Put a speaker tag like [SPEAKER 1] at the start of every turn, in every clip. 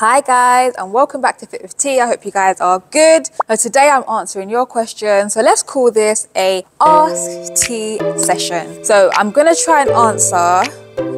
[SPEAKER 1] Hi guys, and welcome back to Fit with T. I hope you guys are good. So today I'm answering your questions. So let's call this a Ask T session. So I'm gonna try and answer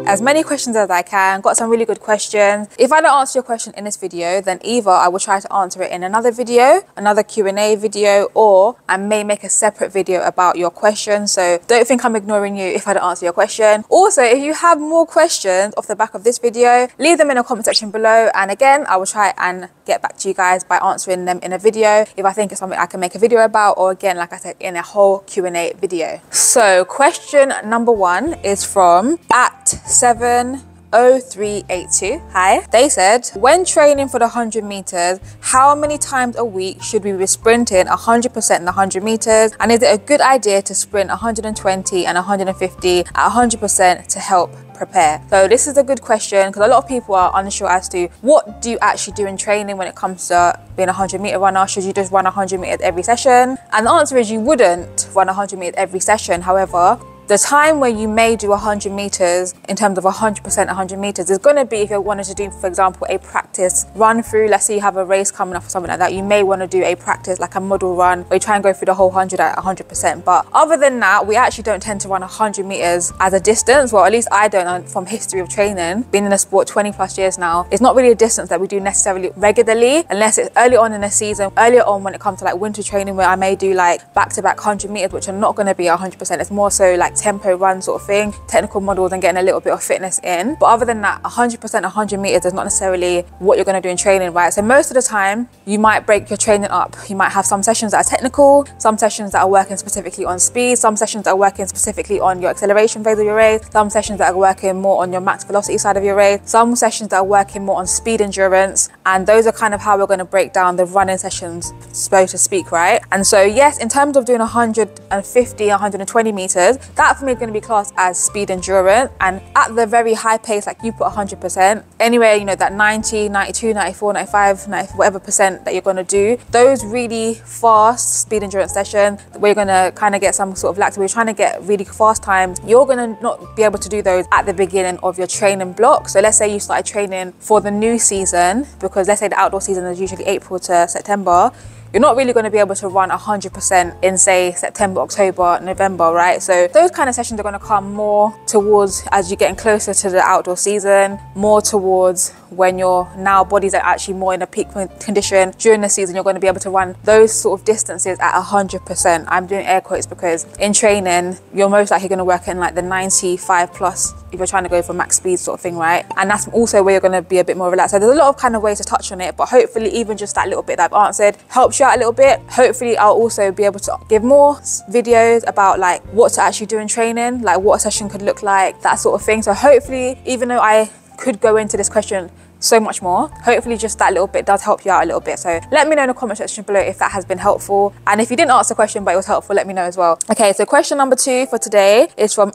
[SPEAKER 1] as many questions as I can. Got some really good questions. If I don't answer your question in this video, then either I will try to answer it in another video, another Q&A video, or I may make a separate video about your question. So don't think I'm ignoring you if I don't answer your question. Also, if you have more questions off the back of this video, leave them in the comment section below. And again, I will try and get back to you guys by answering them in a video if I think it's something I can make a video about, or again, like I said, in a whole Q&A video. So question number 1 is from @70382. Hi. They said, when training for the 100 meters, how many times a week should we be sprinting 100% in the 100 meters? And is it a good idea to sprint 120 and 150 at 100% to help prepare? So this is a good question because a lot of people are unsure as to what do you actually do in training when it comes to being a 100-meter runner. Should you just run 100 meters every session? And the answer is you wouldn't run 100 meters every session. However, the time where you may do 100 meters in terms of 100% 100 meters is going to be if you wanted to do, for example, a practice run through. Let's say you have a race coming up or something like that. You may want to do a practice like a model run where you try and go through the whole 100 at 100%. But other than that, we actually don't tend to run 100 meters as a distance. Well, at least I don't, from history of training, being in the sport 20 plus years now. It's not really a distance that we do necessarily regularly, unless it's early on in the season, earlier on when it comes to like winter training, where I may do like back-to-back 100 meters, which are not going to be 100%. It's more so like tempo run sort of thing, technical models, and getting a little bit of fitness in. But other than that, 100% 100 meters is not necessarily what you're going to do in training, right? So most of the time you might break your training up. You might have some sessions that are technical, some sessions that are working specifically on speed, some sessions that are working specifically on your acceleration phase of your race, some sessions that are working more on your max velocity side of your race, some sessions that are working more on speed endurance. And those are kind of how we're going to break down the running sessions, so to speak, right? And so yes, in terms of doing 150 120 meters, that for me is going to be classed as speed endurance. And at the very high pace, like you put 100%, anywhere, you know, that 90, 92, 94, 95, 90, whatever percent that you're going to do, those really fast speed endurance sessions where you're going to kind of get some sort of lax, where you're trying to get really fast times, you're going to not be able to do those at the beginning of your training block. So let's say you started training for the new season, because let's say the outdoor season is usually April to September. You're not really going to be able to run 100% in, say, September, October, November, right? So those kind of sessions are going to come more towards as you're getting closer to the outdoor season, more towards when your now bodies are actually more in a peak condition. During the season, you're going to be able to run those sort of distances at 100%. I'm doing air quotes because in training, you're most likely going to work in like the 95 plus if you're trying to go for max speed sort of thing, right? And that's also where you're going to be a bit more relaxed. So there's a lot of kind of ways to touch on it, but hopefully even just that little bit that I've answered helps you out a little bit. Hopefully I'll also be able to give more videos about like what to actually do in training, like what a session could look like, that sort of thing. So hopefully, even though I could go into this question so much more, hopefully just that little bit does help you out a little bit. So let me know in the comment section below if that has been helpful, and if you didn't answer the question but it was helpful, let me know as well. Okay, so question number 2 for today is from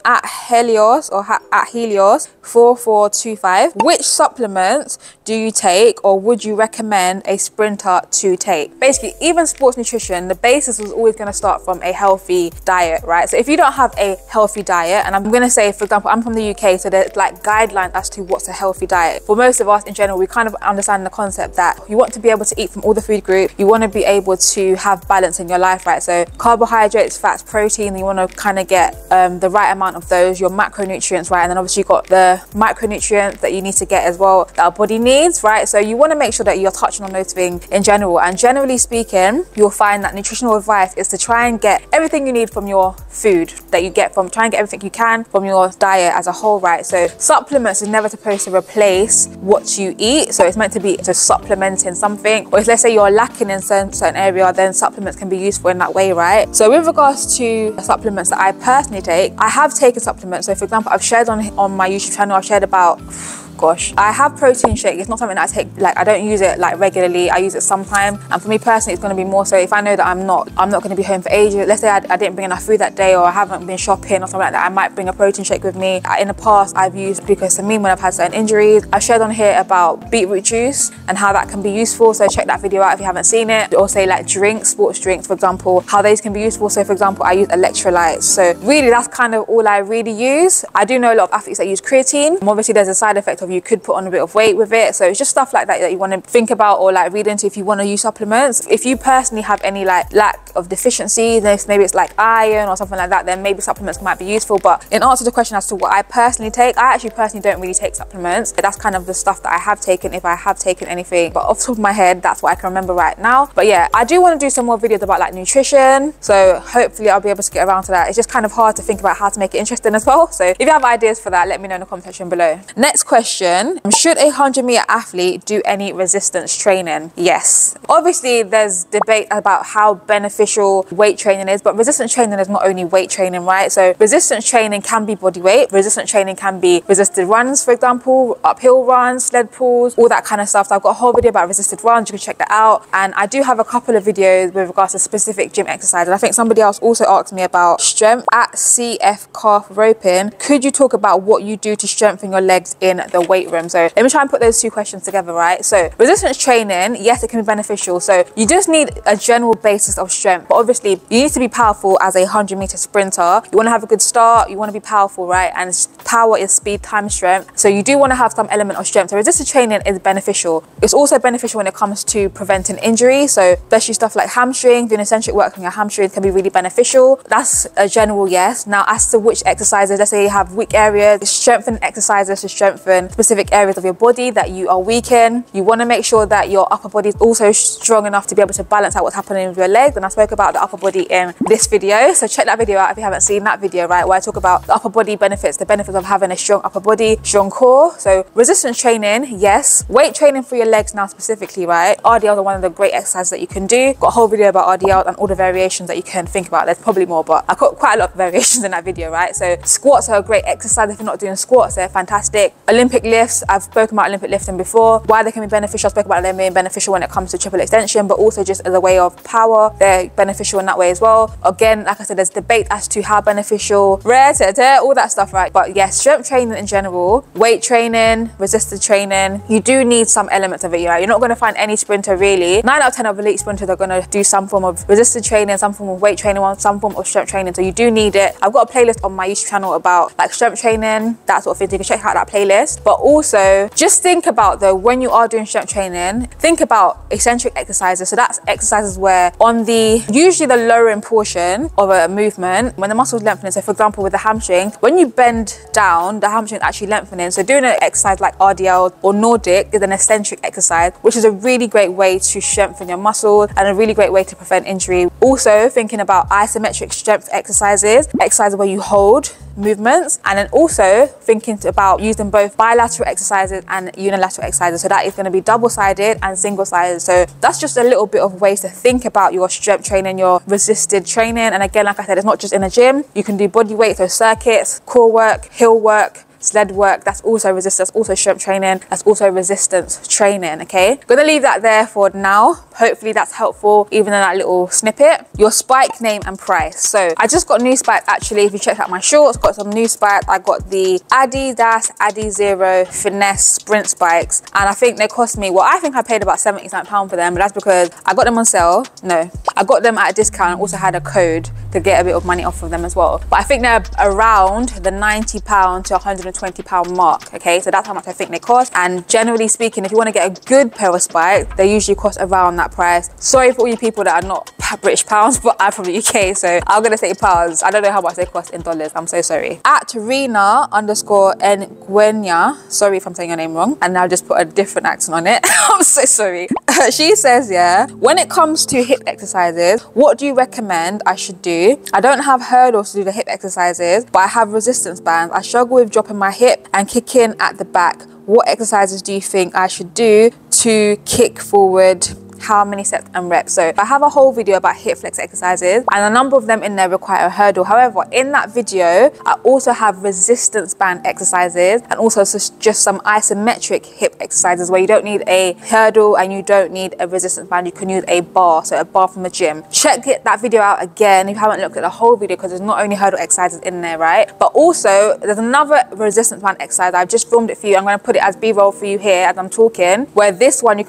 [SPEAKER 1] @Helios or @Helios4425. Which supplements do you take or would you recommend a sprinter to take? Basically, even sports nutrition, the basis was always going to start from a healthy diet, right? So if you don't have a healthy diet, and I'm going to say, for example, I'm from the UK, so there's like guidelines as to what's a healthy diet. For most of us in general, we kind of understand the concept that you want to be able to eat from all the food groups. You want to be able to have balance in your life, right? So carbohydrates, fats, protein, you want to kind of get the right amount of those, your macronutrients, right? And then obviously you've got the micronutrients that you need to get as well, that our body needs, right? So you want to make sure that you're touching on those things in general. And generally speaking, you'll find that nutritional advice is to try and get everything you need from your food that you get from, try and get everything you can from your diet as a whole, right? So supplements is never supposed to replace what you eat. So it's meant to be just supplementing something, or if let's say you're lacking in certain area, then supplements can be useful in that way, right? So with regards to supplements that I personally take, I have taken supplements. So for example, I've shared on my YouTube channel, I've shared about, gosh, I have protein shake. It's not something that I take, like I don't use it like regularly. I use it sometime, and for me personally, it's going to be more so if I know that I'm not going to be home for ages. Let's say I didn't bring enough food that day, or I haven't been shopping or something like that, I might bring a protein shake with me. In the past, I've used glucosamine when I've had certain injuries. I've shared on here about beetroot juice and how that can be useful, so check that video out if you haven't seen it. Or say like drinks, sports drinks, for example, how these can be useful. So for example, I use electrolytes. So really that's kind of all I really use. I do know a lot of athletes that use creatine. Obviously there's a side effect of of you could put on a bit of weight with it. So it's just stuff like that that you want to think about or like read into if you want to use supplements. If you personally have any like lack of deficiency, maybe it's like iron or something like that, then maybe supplements might be useful. But in answer to the question as to what I personally take, I actually personally don't really take supplements. That's kind of the stuff that I have taken, if I have taken anything. But off the top of my head, that's what I can remember right now. But yeah, I do want to do some more videos about like nutrition. So hopefully I'll be able to get around to that. It's just kind of hard to think about how to make it interesting as well. So if you have ideas for that, let me know in the comment section below. Next question, should a 100-meter athlete do any resistance training? Yes. Obviously there's debate about how beneficial weight training is, but resistance training is not only weight training, right? So resistance training can be body weight. Resistance training can be resisted runs, for example, uphill runs, sled pulls, all that kind of stuff. So I've got a whole video about resisted runs, you can check that out. And I do have a couple of videos with regards to specific gym exercises. I think somebody else also asked me about strength at CF calf roping. Could you talk about what you do to strengthen your legs in the weight room? So let me try and put those two questions together, right? So resistance training, yes, it can be beneficial. So you just need a general basis of strength, but obviously you need to be powerful as a 100-meter sprinter. You want to have a good start, you want to be powerful, right? And power is speed times strength. So you do want to have some element of strength. So resistance training is beneficial. It's also beneficial when it comes to preventing injury. So especially stuff like hamstring, doing eccentric work on your hamstrings can be really beneficial. That's a general yes. Now as to which exercises, let's say you have weak areas, strengthen exercises to strengthen specific areas of your body that you are weak in. You want to make sure that your upper body is also strong enough to be able to balance out what's happening with your legs. And I spoke about the upper body in this video, so check that video out if you haven't seen that video, right, where I talk about the upper body benefits, the benefits of having a strong upper body, strong core. So resistance training, yes. Weight training for your legs now specifically, right? RDLs are one of the great exercises that you can do. Got a whole video about RDLs and all the variations that you can think about. There's probably more, but I got quite a lot of variations in that video, right? So squats are a great exercise. If you're not doing squats, they're fantastic. Olympic lifts, I've spoken about Olympic lifting before, why they can be beneficial. I spoke about them being beneficial when it comes to triple extension, but also just as a way of power, they're beneficial in that way as well. Again, like I said, there's debate as to how beneficial, all that stuff, right? But yes, strength training in general, weight training, resistance training, you do need some elements of it, right? You're not going to find any sprinter really. 9 out of 10 of elite sprinters are going to do some form of resistance training, some form of weight training, some form of strength training. So you do need it. I've got a playlist on my YouTube channel about like strength training, that sort of thing. So you can check out that playlist. But also just think about though, when you are doing strength training, think about eccentric exercises. So that's exercises where on the, usually the lowering portion of a movement, when the muscle's lengthening, so for example with the hamstring, when you bend down, the hamstring is actually lengthening. So doing an exercise like RDL or Nordic is an eccentric exercise, which is a really great way to strengthen your muscles and a really great way to prevent injury. Also thinking about isometric strength exercises where you hold movements, and then also thinking about using both bilateral exercises and unilateral exercises. So that is going to be double-sided and single-sided. So that's just a little bit of ways to think about your strength training, your resisted training. And again, like I said, it's not just in a gym. You can do body weight, so circuits, core work, hill work, sled work. That's also resistance, also strength training, that's also resistance training. Okay, gonna leave that there for now. Hopefully that's helpful, even in that little snippet. Your spike name and price. So I just got new spikes actually. If you check out my shorts, got some new spikes. I got the Adidas Adizero Finesse Sprint spikes, and I think they cost me, well, I think I paid about £79 for them, but that's because I got them on sale. No, I got them at a discount and also had a code to get a bit of money off of them as well. But I think they're around the £90 to £120 mark. Okay, so that's how much I think they cost. And generally speaking, if you want to get a good pair of spikes, they usually cost around that price. Sorry for all you people that are not British pounds, but I'm from the UK, so I'm gonna say pounds. I don't know how much they cost in dollars. I'm so sorry. At Torena_Nguenya, sorry if I'm saying your name wrong, and I'll just put a different accent on it. I'm so sorry. She says, yeah, when it comes to hip exercises, what do you recommend I should do? I don't have hurdles to do the hip exercises, but I have resistance bands. I struggle with dropping my hip and kicking at the back. What exercises do you think I should do to kick forward? How many sets and reps? So I have a whole video about hip flex exercises, and a number of them in there require a hurdle. However, in that video I also have resistance band exercises and also just some isometric hip exercises where you don't need a hurdle and you don't need a resistance band. You can use a bar, so a bar from the gym. Check that video out again if you haven't looked at the whole video, because there's not only hurdle exercises in there, right? But also there's another resistance band exercise. I've just filmed it for you. I'm going to put it as B-roll for you here as I'm talking, where this one you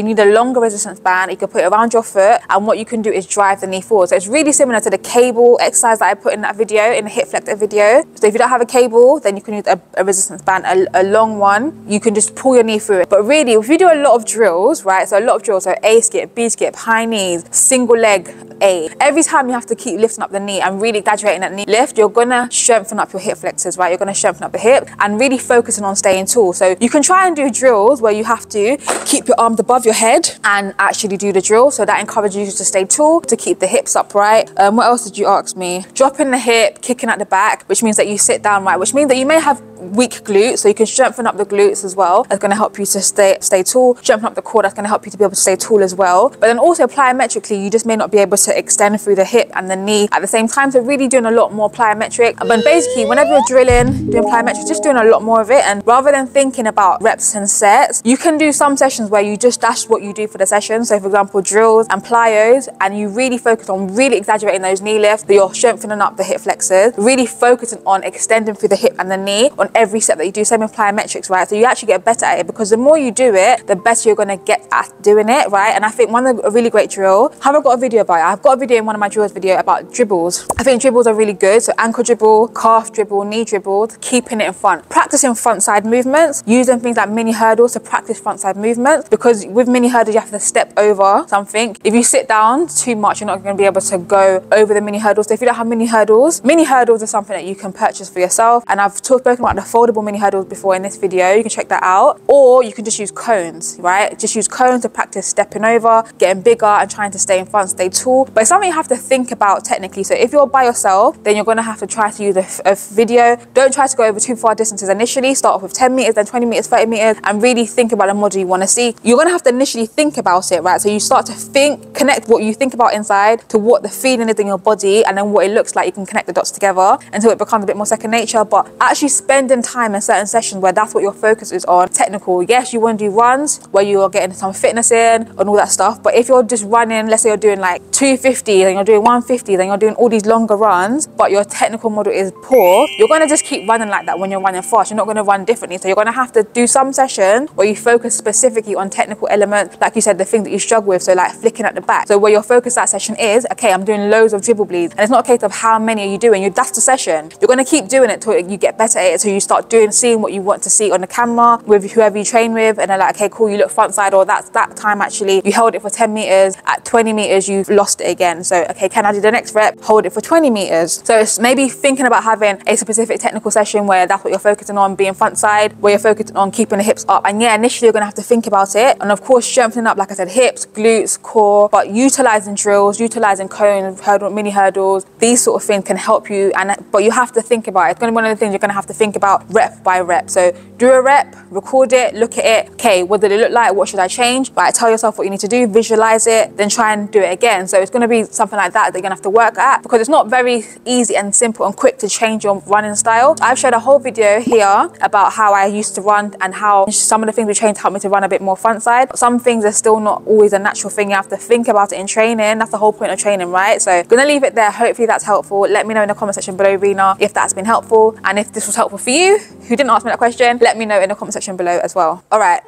[SPEAKER 1] need a longer resistance resistance band, you can put it around your foot, and what you can do is drive the knee forward. So it's really similar to the cable exercise that I put in that video, in the hip flexor video. So if you don't have a cable, then you can use a resistance band, a long one. You can just pull your knee through it. But really, if you do a lot of drills, right? So a lot of drills, so A skip, B skip, high knees, single leg A. Every time you have to keep lifting up the knee and really exaggerating that knee lift, you're gonna strengthen up your hip flexors, right? You're gonna strengthen up the hip and really focusing on staying tall. So you can try and do drills where you have to keep your arms above your head and actually do the drill. So that encourages you to stay tall, to keep the hips upright. What else did you ask me? Dropping the hip, kicking at the back, which means that you sit down, right? Which means that you may have weak glutes, so you can strengthen up the glutes as well. That's going to help you to stay tall. Strengthen up the core, that's going to help you to be able to stay tall as well. But then also plyometrically, you just may not be able to extend through the hip and the knee at the same time. So really doing a lot more plyometric. But basically, whenever you're drilling, doing plyometric, just doing a lot more of it. And rather than thinking about reps and sets, you can do some sessions where that's what you do for the session. So for example, drills and plyos, and you really focus on really exaggerating those knee lifts, that you're strengthening up the hip flexors, really focusing on extending through the hip and the knee on every set that you do. Same with plyometrics, right? So you actually get better at it, because the more you do it, the better you're going to get at doing it, right? And I think a really great drill, I haven't got a video about it. I've got a video in one of my drills video about dribbles. I think dribbles are really good. So ankle dribble, calf dribble, knee dribble, keeping it in front. Practicing front side movements, using things like mini hurdles to practice front side movements, because with mini hurdles, you have to step over something. If you sit down too much, you're not going to be able to go over the mini hurdles. So if you don't have mini hurdles are something that you can purchase for yourself. And I've spoken about the foldable mini hurdles before in this video. You can check that out. Or you can just use cones, right? Just use cones to practice stepping over, getting bigger and trying to stay in front, stay tall. But it's something you have to think about technically. So if you're by yourself, then you're going to have to try to use a video. Don't try to go over too far distances initially. Start off with 10 meters, then 20 meters, 30 meters, and really think about the model you want to see. You're going to have to initially think about it, right? So you start to think, connect what you think about inside to what the feeling is in your body, and then what it looks like. You can connect the dots together until it becomes a bit more second nature. But actually spending time in certain sessions where that's what your focus is on, technical. Yes, you want to do runs where you are getting some fitness in and all that stuff. But if you're just running, let's say you're doing like 250, then you're doing 150, then you're doing all these longer runs, but your technical model is poor, you're going to just keep running like that when you're running fast. You're not going to run differently. So you're going to have to do some session where you focus specifically on technical elements, like you said, the thing that you struggle with. So like flicking at the back. So where your focus that session is, okay, I'm doing loads of dribble bleeds. And it's not a case of how many are you doing. That's the session. You're going to keep doing it till you get better at it, till you start seeing what you want to see on the camera with whoever you train with, and they're like, okay, cool, you look front side, or that time actually you held it for 10 meters, at 20 meters you've lost it again. So okay, can I do the next rep? Hold it for 20 meters. So it's maybe thinking about having a specific technical session where that's what you're focusing on, being front side, where you're focusing on keeping the hips up. And yeah, initially you're going to have to think about it, and of course strengthening up, like I said, hips, glutes, core, but utilizing drills, utilizing cones, mini hurdles, these sort of things can help you. But you have to think about it. It's going to be one of the things you're going to have to think about rep by rep. So do a rep, record it, look at it. Okay, what did it look like? What should I change? Right, tell yourself what you need to do, visualize it, then try and do it again. So it's going to be something like that you're going to have to work at, because it's not very easy and simple and quick to change your running style. I've shared a whole video here about how I used to run and how some of the things we trained to help me to run a bit more front side. Some things are still not always a natural thing. You have to think about it in training. That's the whole point of training, right? So I'm going to leave it there. Hopefully that's helpful. Let me know in the comment section below, Rena, if that's been helpful, and if this was helpful for you who didn't ask me that question, let me know in the comment section below as well. All right,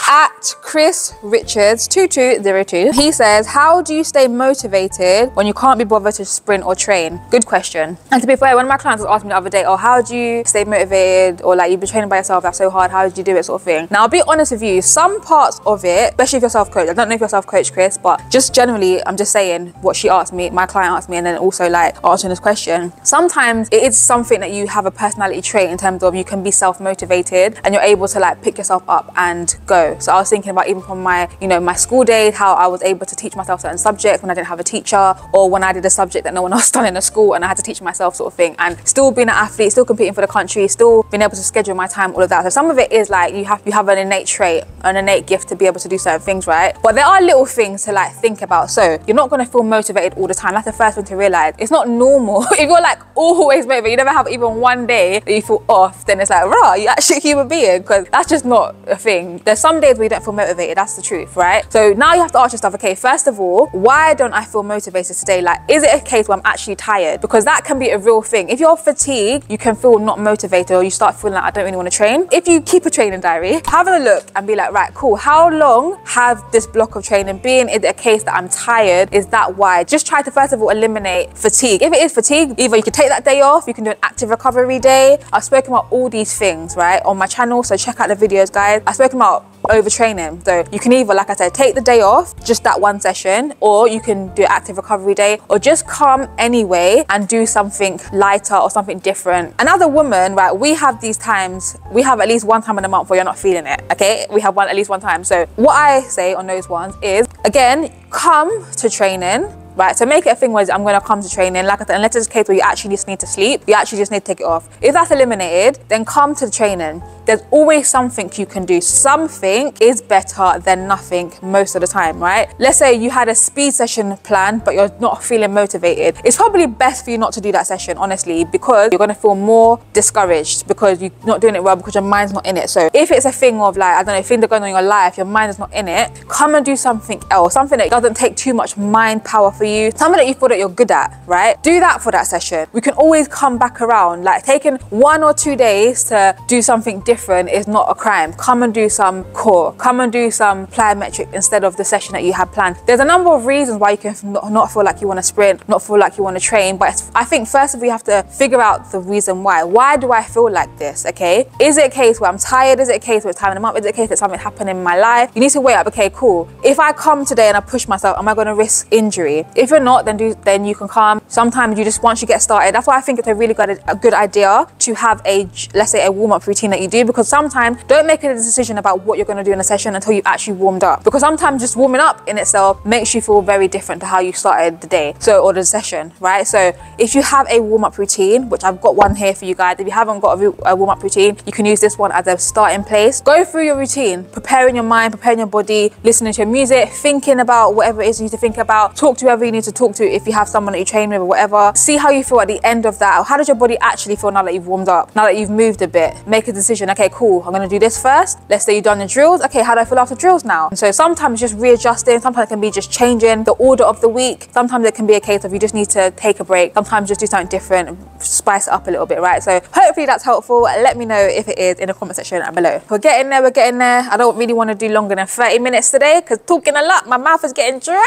[SPEAKER 1] at Chris Richards 2202, he says, how do you stay motivated when you can't be bothered to sprint or train? Good question. And to be fair, one of my clients was asking me the other day, oh, how do you stay motivated, or like you've been training by yourself, that's so hard, how did you do it, sort of thing. Now I'll be honest with you, some parts of it, especially if you're self-coach, I don't know if you're self-coach, Chris, but just generally I'm just saying what she asked me, my client asked me, and then also like answering this question. Sometimes it is something that you have a personality trait in terms of you can be self-motivated and you're able to like pick yourself up and go. So I was thinking about even from my, my school days, how I was able to teach myself certain subjects when I didn't have a teacher, or when I did a subject that no one else done in the school and I had to teach myself, sort of thing. And still being an athlete, still competing for the country, still being able to schedule my time, all of that. So some of it is like you have an innate trait, an innate gift to be able to do certain things, right? But there are little things to like think about. So you're not going to feel motivated all the time. That's the first thing to realize. It's not normal. If you're like always motivated, you never have even one day that you feel off, then it's like, rah, you're actually a human being, because that's just not a thing. There's some days where you don't feel motivated. That's the truth, right? So now you have to ask yourself, okay, first of all, why don't I feel motivated today? Like, is it a case where I'm actually tired? Because that can be a real thing. If you're fatigued, you can feel not motivated, or you start feeling like, I don't really want to train. If you keep a training diary, have a look and be like, right, cool, how long have this this block of training being? Is it a case that I'm tired? Is that why? Just try to first of all eliminate fatigue. If it is fatigue, either you can take that day off, you can do an active recovery day. I've spoken about all these things, right, on my channel, so check out the videos, guys. I've spoken about overtraining. So you can either, like I said, take the day off, just that one session, or you can do an active recovery day, or just come anyway and do something lighter or something different. And as a woman, right, we have these times, we have at least one time in a month where you're not feeling it, okay? We have at least one time. So what I say on those ones is, again, come to training, right? So make it a thing where I'm going to come to training, like I said, unless it's a case where you actually just need to sleep, you actually just need to take it off. If that's eliminated, then come to the training. There's always something you can do. Something is better than nothing most of the time, right? Let's say you had a speed session planned, but you're not feeling motivated. It's probably best for you not to do that session, honestly, because you're going to feel more discouraged because you're not doing it well, because your mind's not in it. So if it's a thing of like, I don't know, things are going on in your life, your mind is not in it, come and do something else, something that doesn't take too much mind power for you, something that you feel that you're good at, right? Do that for that session. We can always come back around. Like, taking 1 or 2 days to do something different is not a crime. Come and do some core, come and do some plyometric instead of the session that you had planned. There's a number of reasons why you can not feel like you want to sprint, not feel like you want to train, but I think first of all you have to figure out the reason why. Why do I feel like this, okay? Is it a case where I'm tired? Is it a case where it's time in the month? Is it a case that something happened in my life? You need to weigh up, okay, cool. If I come today and I push myself, am I going to risk injury? If you're not, then you can come. Sometimes you just, once you get started, that's why I think it's a really good idea to have a, let's say, a warm-up routine that you do, because sometimes don't make a decision about what you're going to do in a session until you actually warmed up, because sometimes just warming up in itself makes you feel very different to how you started the day, so, or the session, right? So if you have a warm-up routine, which I've got one here for you guys, if you haven't got a warm-up routine, you can use this one as a starting place. Go through your routine, preparing your mind, preparing your body, listening to your music, thinking about whatever it is you need to think about, talk to whoever you need to talk to if you have someone that you train with or whatever. See how you feel at the end of that. How does your body actually feel now that you've warmed up, now that you've moved a bit? Make a decision. Okay, cool, I'm gonna do this first. Let's say you've done the drills. Okay, how do I feel after drills now? And so sometimes just readjusting, sometimes it can be just changing the order of the week. Sometimes it can be a case of you just need to take a break. Sometimes just do something different, spice it up a little bit, right? So hopefully that's helpful. Let me know if it is in the comment section below. We're getting there, we're getting there. I don't really want to do longer than 30 minutes today, because talking a lot, my mouth is getting dry.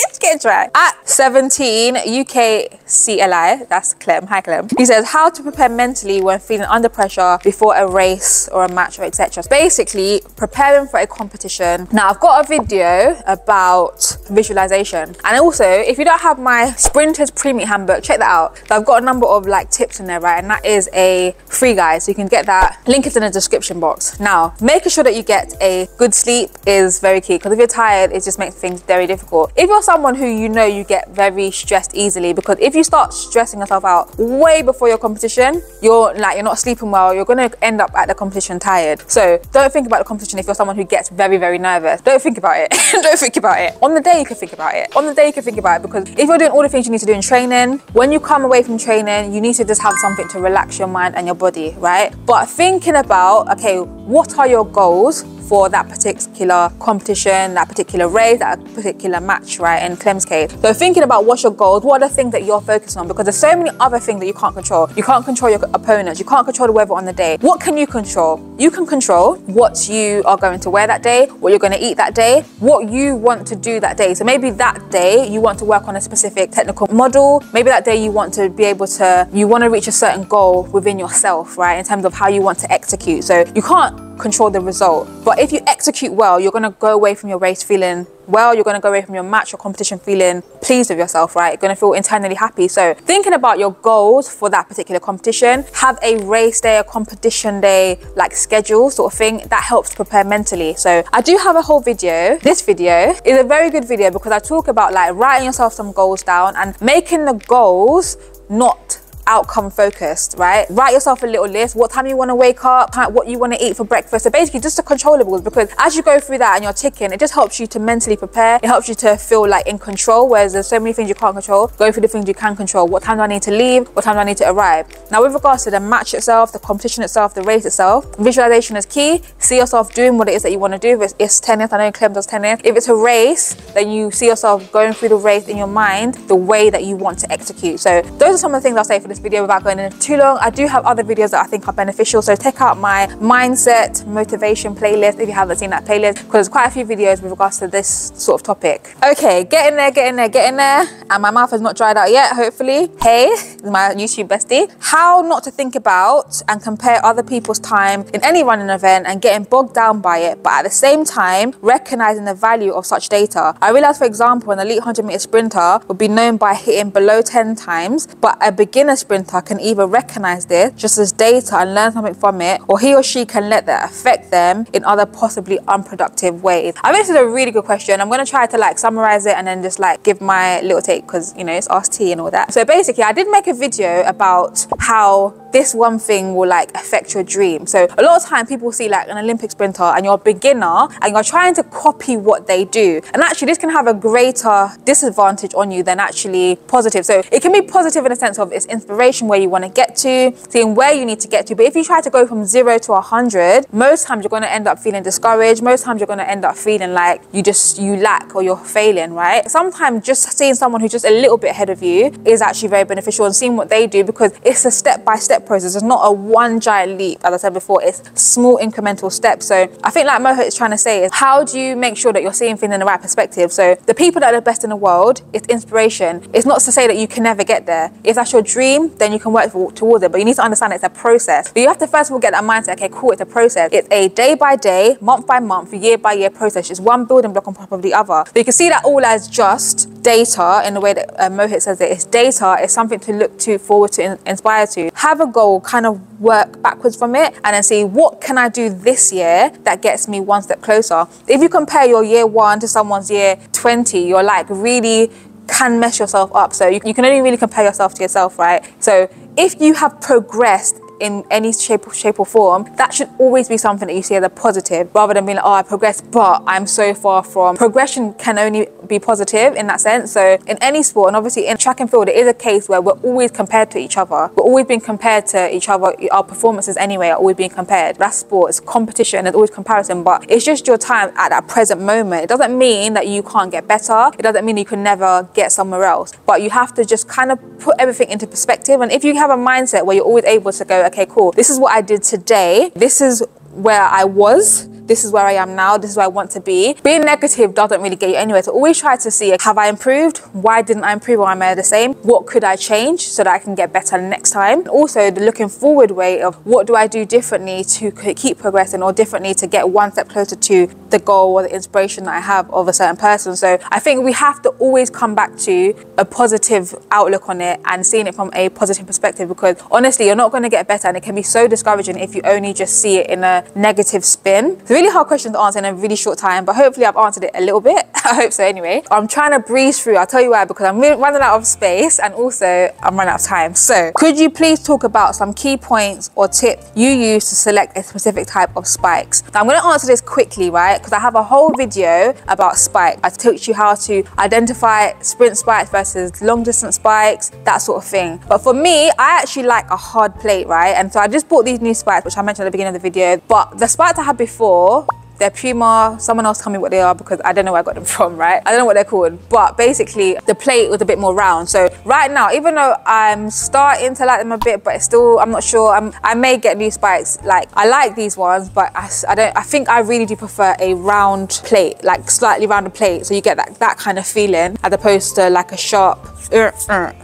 [SPEAKER 1] It's getting dry. At 17, UKCLI, that's Clem, hi Clem. He says, how to prepare mentally when feeling under pressure before a race or a match or etc. Basically, preparing for a competition. Now, I've got a video about visualization. And also, if you don't have my Sprinters Premium Handbook, check that out. So I've got a number of like tips in there, right? And that is a free guide, so you can get that. Link is in the description box. Now, making sure that you get a good sleep is very key, because if you're tired, it just makes things very difficult. If you're someone who you know you get very stressed easily, because if you start stressing yourself out way before your competition, you're not sleeping well, you're going to end up at the competition tired. So don't think about the competition if you're someone who gets very, very nervous. Don't think about it. Don't think about it. On the day you can think about it. On the day you can think about it, because if you're doing all the things you need to do in training, when you come away from training, you need to just have something to relax your mind and your body, right? But thinking about, okay, what are your goals for that particular competition, that particular race, that particular match, right, in Clem's case. So thinking about what's your goals, what are the things that you're focused on, because there's so many other things that you can't control. You can't control your opponents, you can't control the weather on the day. What can you control? You can control what you are going to wear that day, what you're going to eat that day, what you want to do that day. So maybe that day you want to work on a specific technical model, maybe that day you want to be able to, you want to reach a certain goal within yourself, right, in terms of how you want to execute. So you can't control the result, but if you execute well, you're going to go away from your race feeling well, you're going to go away from your match or competition feeling pleased with yourself, right? You're going to feel internally happy. So thinking about your goals for that particular competition, have a race day, a competition day, like schedule sort of thing, that helps to prepare mentally. So I do have a whole video. This video is a very good video because I talk about like writing yourself some goals down and making the goals not outcome focused, right? Write yourself a little list, what time you want to wake up, what you want to eat for breakfast. So basically just the controllables, because as you go through that and you're ticking, it just helps you to mentally prepare. It helps you to feel like in control, whereas there's so many things you can't control. Go through the things you can control. What time do I need to leave? What time do I need to arrive? Now with regards to the match itself, the competition itself, the race itself, visualization is key. See yourself doing what it is that you want to do. If it's tennis, I know Clem does tennis. If it's a race, then you see yourself going through the race in your mind the way that you want to execute. So those are some of the things I'll say for this video without going in too long, I do have other videos that I think are beneficial. So check out my mindset motivation playlist if you haven't seen that playlist, because there's quite a few videos with regards to this sort of topic. Okay, get in there, get in there, get in there. And my mouth has not dried out yet, hopefully. Hey, my YouTube bestie. How not to think about and compare other people's time in any running event and getting bogged down by it, but at the same time, recognizing the value of such data. I realized, for example, an elite 100-meter sprinter would be known by hitting below 10 times, but a beginner sprinter can either recognize this just as data and learn something from it, or he or she can let that affect them in other possibly unproductive ways. I think this is a really good question. I'm going to try to like summarize it and then just like give my little take, because you know it's Ask T and all that. So basically I did make a video about how this one thing will like affect your dream. So a lot of time people see like an Olympic sprinter and you're a beginner and you're trying to copy what they do, and actually this can have a greater disadvantage on you than actually positive. So it can be positive in the sense of it's inspiration where you want to get to, seeing where you need to get to, but if you try to go from 0 to 100, most times you're going to end up feeling discouraged. Most times you're going to end up feeling like you lack or you're failing, right? Sometimes just seeing someone who's just a little bit ahead of you is actually very beneficial, and seeing what they do, because it's a step-by-step process. It's not a one giant leap. As I said before, it's small incremental steps. So I think like Mohit is trying to say is, how do you make sure that you're seeing things in the right perspective? So the people that are the best in the world, it's inspiration. It's not to say that you can never get there. If that's your dream, then you can work towards it, but you need to understand it's a process. But you have to first of all get that mindset, okay, cool, it's a process. It's a day by day, month by month, year by year process. It's one building block on top of the other. So you can see that all as just data in the way that Mohit says it. It's data, it's something to look to, forward to, inspire to. Have a goal, kind of work backwards from it, and then see what can I do this year that gets me one step closer. If you compare your year 1 to someone's year 20, you're like really can mess yourself up. So you can only really compare yourself to yourself, right? So if you have progressed in any shape or form, that should always be something that you see as a positive, rather than being like, oh, I progressed, but I'm so far from. Progression can only be positive in that sense. So in any sport, and obviously in track and field, it is a case where we're always compared to each other. We're always being compared to each other. Our performances anyway are always being compared. That's sport, it's competition, there's always comparison, but it's just your time at that present moment. It doesn't mean that you can't get better. It doesn't mean you can never get somewhere else, but you have to just kind of put everything into perspective. And if you have a mindset where you're always able to go, okay, cool, this is what I did today, this is where I was, this is where I am now, this is where I want to be. Being negative doesn't really get you anywhere. So always try to see, have I improved? Why didn't I improve? Or am I the same? What could I change so that I can get better next time? And also the looking forward way of, what do I do differently to keep progressing, or differently to get one step closer to the goal or the inspiration that I have of a certain person. So I think we have to always come back to a positive outlook on it and seeing it from a positive perspective, because honestly, you're not going to get better, and it can be so discouraging if you only just see it in a negative spin. It's a really hard question to answer in a really short time, but hopefully I've answered it a little bit. I hope so anyway. I'm trying to breeze through. I'll tell you why, because I'm running out of space, and also I'm running out of time. So could you please talk about some key points or tips you use to select a specific type of spikes? Now I'm going to answer this quickly, right? Because I have a whole video about spikes. I teach you how to identify sprint spikes versus long distance spikes, that sort of thing. But for me, I actually like a hard plate, right? And so I just bought these new spikes, which I mentioned at the beginning of the video. But the spikes I had before, they're Puma. Someone else tell me what they are, because I don't know where I got them from, right? I don't know what they're called, but basically the plate was a bit more round. So right now, even though I'm starting to like them a bit, but it's still, I'm not sure. I may get new spikes. Like, I like these ones, but I think I really do prefer a round plate, like slightly rounded plate. So you get that kind of feeling, as opposed to like a sharp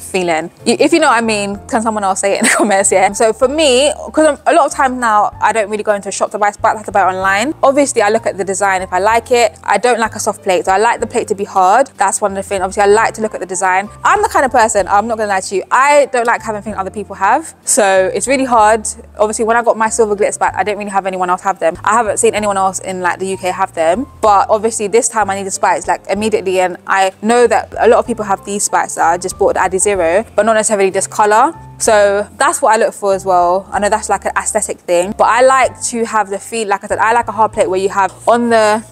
[SPEAKER 1] feeling. If you know what I mean, can someone else say it in the comments? Yeah. So for me, because a lot of times now, I don't really go into a shop to buy spikes. I have to buy it online. Obviously, I look at the design. If I like it, I don't like a soft plate, so I like the plate to be hard. That's one of the things. Obviously, I like to look at the design. I'm the kind of person, I'm not gonna lie to you, I don't like having things other people have, so it's really hard. Obviously, when I got my silver glitz back, I didn't really have anyone else have them. I haven't seen anyone else in like the UK have them, but obviously this time I needed spikes like immediately, and I know that a lot of people have these spikes that I just bought the Addy Zero, but not necessarily this color. So that's what I look for as well. I know that's like an aesthetic thing, but I like to have the feel, like I said, I like a hard plate where you have on the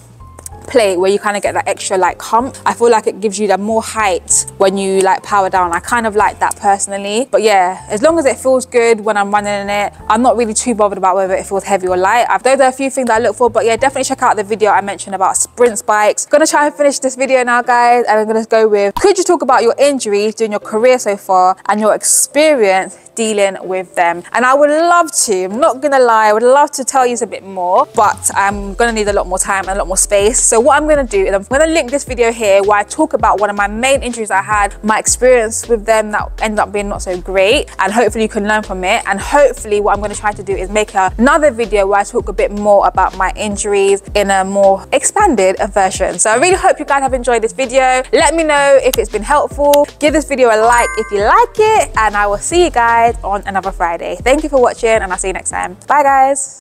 [SPEAKER 1] plate where you kind of get that extra like hump. I feel like it gives you that more height when you like power down. I kind of like that personally, but yeah, as long as it feels good when I'm running in it, I'm not really too bothered about whether it feels heavy or light. Those are a few things I look for, but yeah, definitely check out the video I mentioned about sprint spikes. Gonna try and finish this video now, guys, and I'm gonna go with, could you talk about your injuries during your career so far and your experience dealing with them. And I would love to, I'm not gonna lie, I would love to tell you a bit more, but I'm gonna need a lot more time and a lot more space. So what I'm gonna do is I'm gonna link this video here where I talk about one of my main injuries I had, my experience with them that ended up being not so great, and hopefully you can learn from it. And hopefully what I'm gonna try to do is make another video where I talk a bit more about my injuries in a more expanded version. So I really hope you guys have enjoyed this video. Let me know if it's been helpful. Give this video a like if you like it, and I will see you guys on another Friday. Thank you for watching, and I'll see you next time. Bye guys.